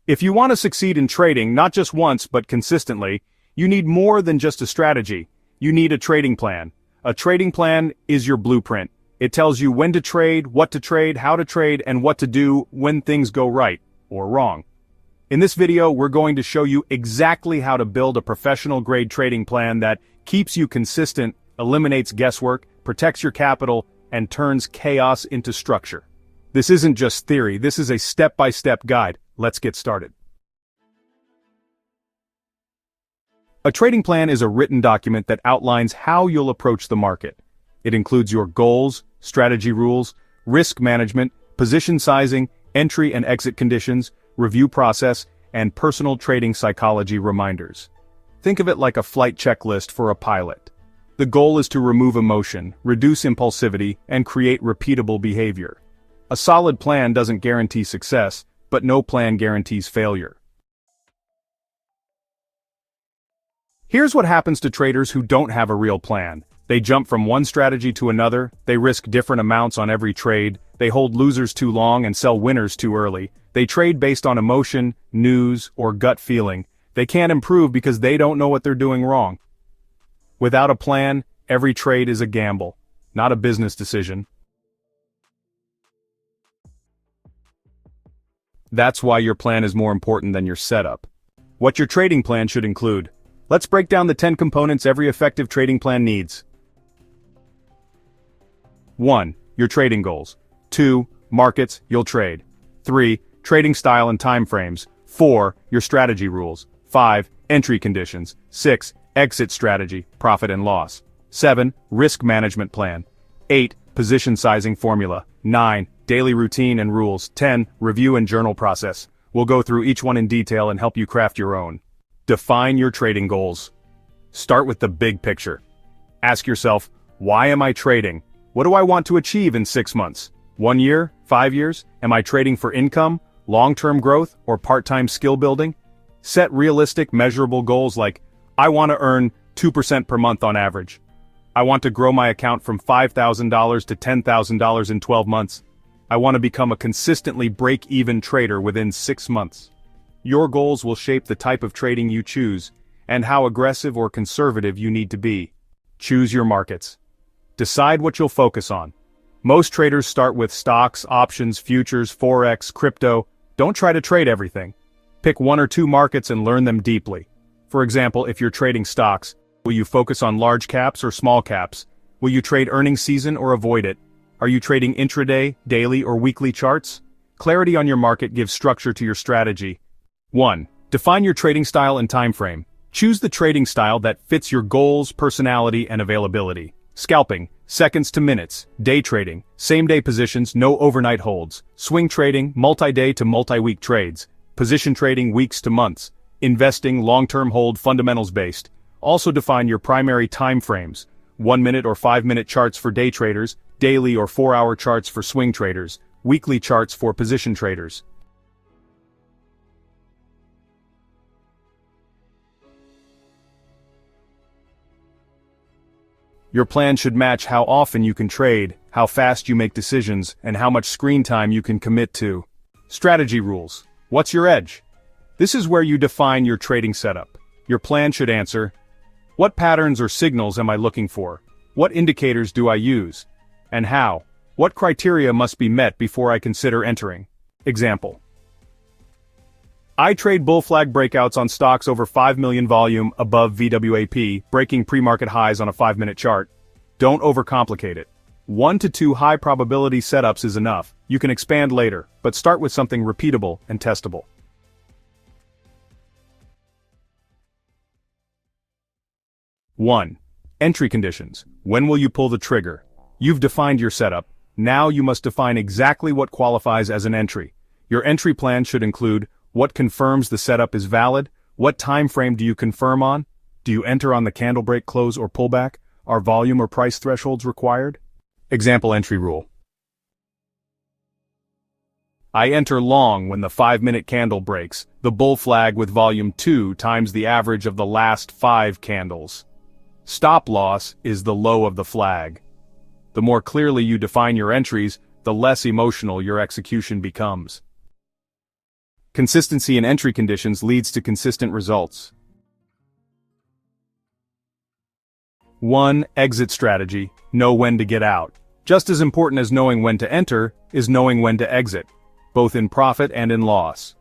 If you want to succeed in trading not just once but consistently, you need more than just a strategy. You need a trading plan. A trading plan is your blueprint. It tells you when to trade, what to trade, how to trade, and what to do when things go right or wrong. In this video, we're going to show you exactly how to build a professional-grade trading plan that keeps you consistent, eliminates guesswork, protects your capital, and turns chaos into structure. This isn't just theory, this is a step-by-step guide. Let's get started. A trading plan is a written document that outlines how you'll approach the market. It includes your goals, strategy rules, risk management, position sizing, entry and exit conditions, review process, and personal trading psychology reminders. Think of it like a flight checklist for a pilot. The goal is to remove emotion, reduce impulsivity, and create repeatable behavior. A solid plan doesn't guarantee success, but no plan guarantees failure. Here's what happens to traders who don't have a real plan. They jump from one strategy to another, they risk different amounts on every trade, they hold losers too long and sell winners too early, they trade based on emotion, news, or gut feeling. They can't improve because they don't know what they're doing wrong. Without a plan, every trade is a gamble, not a business decision. That's why your plan is more important than your setup. What your trading plan should include. Let's break down the 10 components every effective trading plan needs. 1. Your trading goals. 2. Markets you'll trade. 3. Trading style and time frames. 4. Your strategy rules. 5. Entry conditions. 6. Exit strategy, profit and loss. 7. Risk management plan. 8. Position sizing formula. 9. Daily routine and rules. 10. Review and journal process. We'll go through each one in detail and help you craft your own. Define your trading goals. Start with the big picture. Ask yourself, why am I trading? What do I want to achieve in 6 months? 1 year? 5 years? Am I trading for income, long-term growth, or part-time skill building? Set realistic, measurable goals like, I want to earn 2% per month on average. I want to grow my account from $5,000 to $10,000 in 12 months. I want to become a consistently break-even trader within 6 months. Your goals will shape the type of trading you choose, and how aggressive or conservative you need to be. Choose your markets. Decide what you'll focus on. Most traders start with stocks, options, futures, forex, crypto. Don't try to trade everything. Pick 1 or 2 markets and learn them deeply. For example, if you're trading stocks, will you focus on large caps or small caps? Will you trade earnings season or avoid it? Are you trading intraday, daily, or weekly charts? Clarity on your market gives structure to your strategy. 1. Define your trading style and time frame. Choose the trading style that fits your goals, personality, and availability. Scalping, seconds to minutes. Day trading, same-day positions, no overnight holds. Swing trading, multi-day to multi-week trades. Position trading, weeks to months. Investing, long-term hold, fundamentals-based. Also define your primary time frames. 1-minute or 5-minute charts for day traders, daily or 4-hour charts for swing traders, weekly charts for position traders. Your plan should match how often you can trade, how fast you make decisions, and how much screen time you can commit to. Strategy rules. What's your edge? This is where you define your trading setup. Your plan should answer, what patterns or signals am I looking for? What indicators do I use? And how? What criteria must be met before I consider entering? Example. I trade bull flag breakouts on stocks over 5 million volume above VWAP, breaking pre-market highs on a 5-minute chart. Don't overcomplicate it. 1 to 2 high probability setups is enough. You can expand later, but start with something repeatable and testable. 1. Entry conditions. When will you pull the trigger? You've defined your setup. Now you must define exactly what qualifies as an entry. Your entry plan should include what confirms the setup is valid, what time frame do you confirm on, do you enter on the candle break, close, or pullback, are volume or price thresholds required? Example entry rule. I enter long when the 5-minute candle breaks, the bull flag with volume 2 times the average of the last 5 candles. Stop loss is the low of the flag. The more clearly you define your entries, the less emotional your execution becomes. Consistency in entry conditions leads to consistent results. 1. Exit strategy. Know when to get out. Just as important as knowing when to enter is knowing when to exit, both in profit and in loss.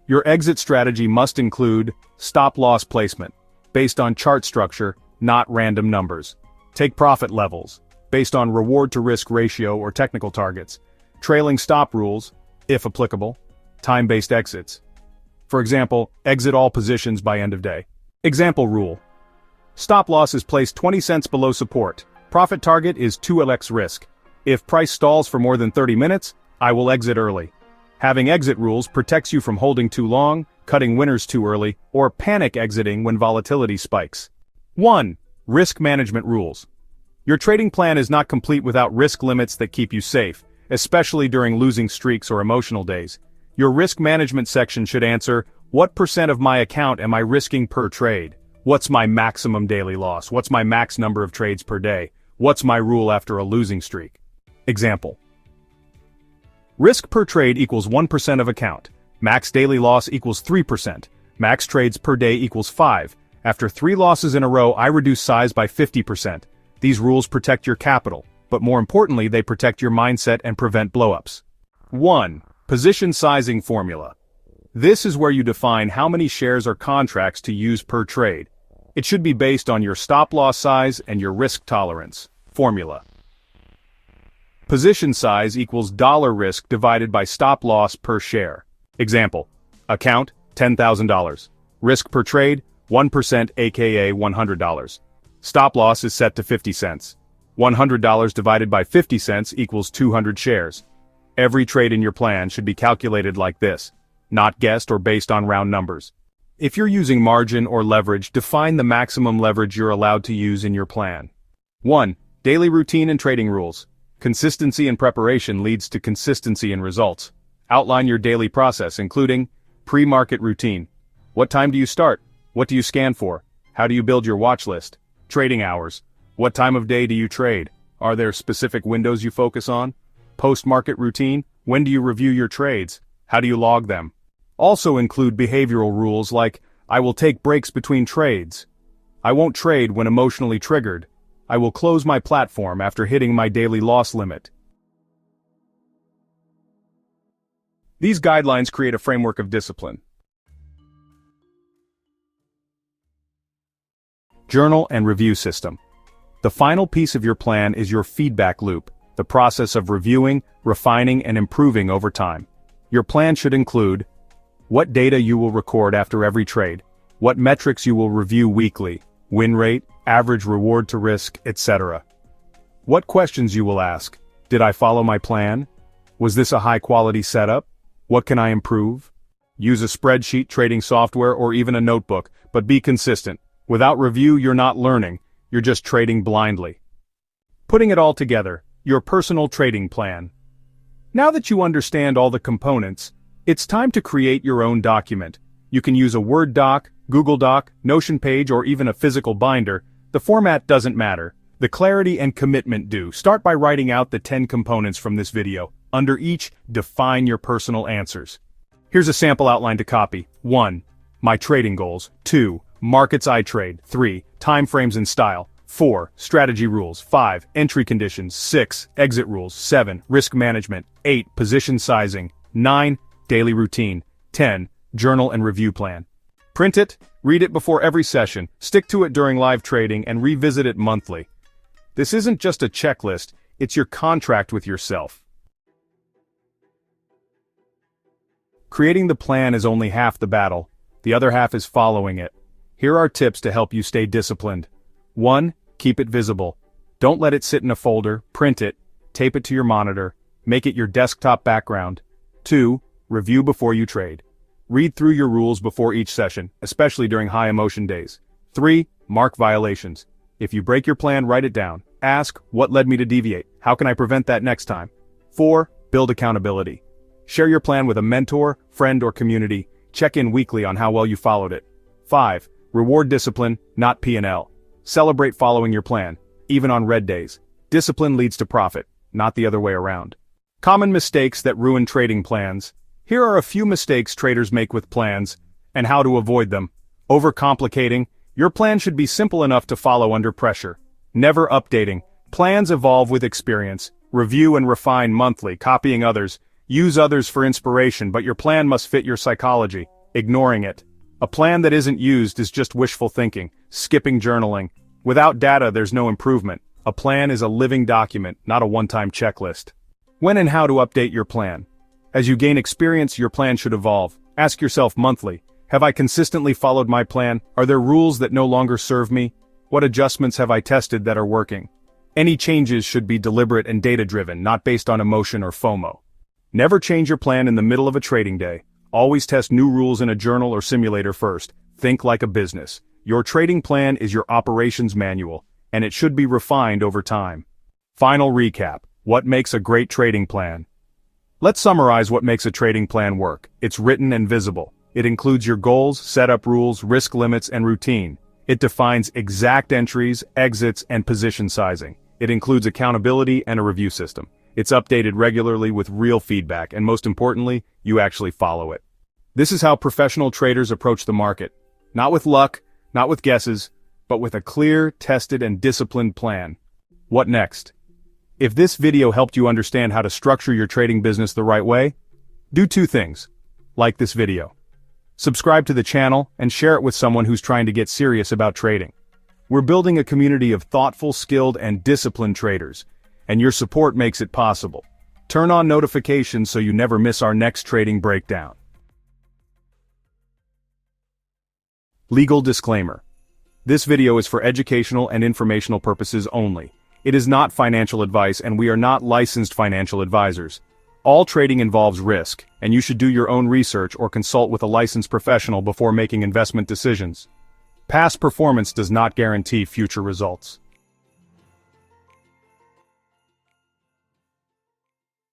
Your exit strategy must include stop-loss placement, based on chart structure, not random numbers. Take profit levels, based on reward-to-risk ratio or technical targets. Trailing stop rules, if applicable. Time-based exits. For example, exit all positions by end of day. Example rule. Stop loss is placed 20 cents below support. Profit target is 2x risk. If price stalls for more than 30 minutes, I will exit early. Having exit rules protects you from holding too long, cutting winners too early, or panic exiting when volatility spikes. 1. Risk management rules. Your trading plan is not complete without risk limits that keep you safe, especially during losing streaks or emotional days. Your risk management section should answer, what percent of my account am I risking per trade? What's my maximum daily loss? What's my max number of trades per day? What's my rule after a losing streak? Example. Risk per trade equals 1% of account. Max daily loss equals 3%. Max trades per day equals 5. After 3 losses in a row, I reduce size by 50%. These rules protect your capital, but more importantly, they protect your mindset and prevent blowups. 1. Position sizing formula. This is where you define how many shares or contracts to use per trade. It should be based on your stop-loss size and your risk tolerance. Formula. Position size equals dollar risk divided by stop-loss per share. Example. Account, $10,000. Risk per trade, 1% aka $100. Stop-loss is set to 50 cents. $100 divided by 50 cents equals 200 shares. Every trade in your plan should be calculated like this. Not guessed or based on round numbers. If you're using margin or leverage, define the maximum leverage you're allowed to use in your plan. 1. Daily routine and trading rules. Consistency in preparation leads to consistency in results. Outline your daily process, including pre-market routine. What time do you start? What do you scan for? How do you build your watch list? Trading hours. What time of day do you trade? Are there specific windows you focus on? Post-market routine. When do you review your trades? How do you log them? Also include behavioral rules like, I will take breaks between trades. I won't trade when emotionally triggered. I will close my platform after hitting my daily loss limit. These guidelines create a framework of discipline. Journal and review system. The final piece of your plan is your feedback loop, the process of reviewing, refining, and improving over time. Your plan should include what data you will record after every trade, what metrics you will review weekly, win rate, average reward to risk, etc. What questions you will ask. Did I follow my plan? Was this a high-quality setup? What can I improve? Use a spreadsheet, trading software, or even a notebook, but be consistent. Without review, you're not learning, you're just trading blindly. Putting it all together, your personal trading plan. Now that you understand all the components, it's time to create your own document. You can use a Word doc, Google Doc, Notion page, or even a physical binder. The format doesn't matter. The clarity and commitment do. Start by writing out the 10 components from this video. Under each, define your personal answers. Here's a sample outline to copy. 1. My trading goals. 2. Markets I trade. 3. Time frames and style. 4. Strategy rules. 5. Entry conditions. 6. Exit rules. 7. Risk management. 8. Position sizing. 9. Daily routine. 10. Journal and review plan. Print it, read it before every session, stick to it during live trading, and revisit it monthly. This isn't just a checklist, it's your contract with yourself. Creating the plan is only half the battle. The other half is following it. Here are tips to help you stay disciplined. 1. Keep it visible. Don't let it sit in a folder, print it, tape it to your monitor, make it your desktop background. 2. Review before you trade. Read through your rules before each session, especially during high emotion days. 3. Mark violations. If you break your plan, write it down. Ask, what led me to deviate? How can I prevent that next time? 4. Build accountability. Share your plan with a mentor, friend, or community. Check in weekly on how well you followed it. 5. Reward discipline, not P&L. Celebrate following your plan, even on red days. Discipline leads to profit, not the other way around. Common mistakes that ruin trading plans. Here are a few mistakes traders make with plans, and how to avoid them. Overcomplicating. Your plan should be simple enough to follow under pressure. Never updating. Plans evolve with experience. Review and refine monthly, copying others. Use others for inspiration, but your plan must fit your psychology. Ignoring it. A plan that isn't used is just wishful thinking. Skipping journaling. Without data, there's no improvement. A plan is a living document, not a one-time checklist. When and how to update your plan. As you gain experience, your plan should evolve. Ask yourself monthly, have I consistently followed my plan? Are there rules that no longer serve me? What adjustments have I tested that are working? Any changes should be deliberate and data-driven, not based on emotion or FOMO. Never change your plan in the middle of a trading day. Always test new rules in a journal or simulator first. Think like a business. Your trading plan is your operations manual, and it should be refined over time. Final recap. What makes a great trading plan? Let's summarize what makes a trading plan work. It's written and visible. It includes your goals, setup rules, risk limits, and routine. It defines exact entries, exits, and position sizing. It includes accountability and a review system. It's updated regularly with real feedback, and most importantly, you actually follow it. This is how professional traders approach the market. Not with luck, not with guesses, but with a clear, tested, and disciplined plan. What next? If this video helped you understand how to structure your trading business the right way, do two things. Like this video. Subscribe to the channel and share it with someone who's trying to get serious about trading. We're building a community of thoughtful, skilled, and disciplined traders, and your support makes it possible. Turn on notifications so you never miss our next trading breakdown. Legal disclaimer. This video is for educational and informational purposes only. It is not financial advice, and we are not licensed financial advisors. All trading involves risk, and you should do your own research or consult with a licensed professional before making investment decisions. Past performance does not guarantee future results.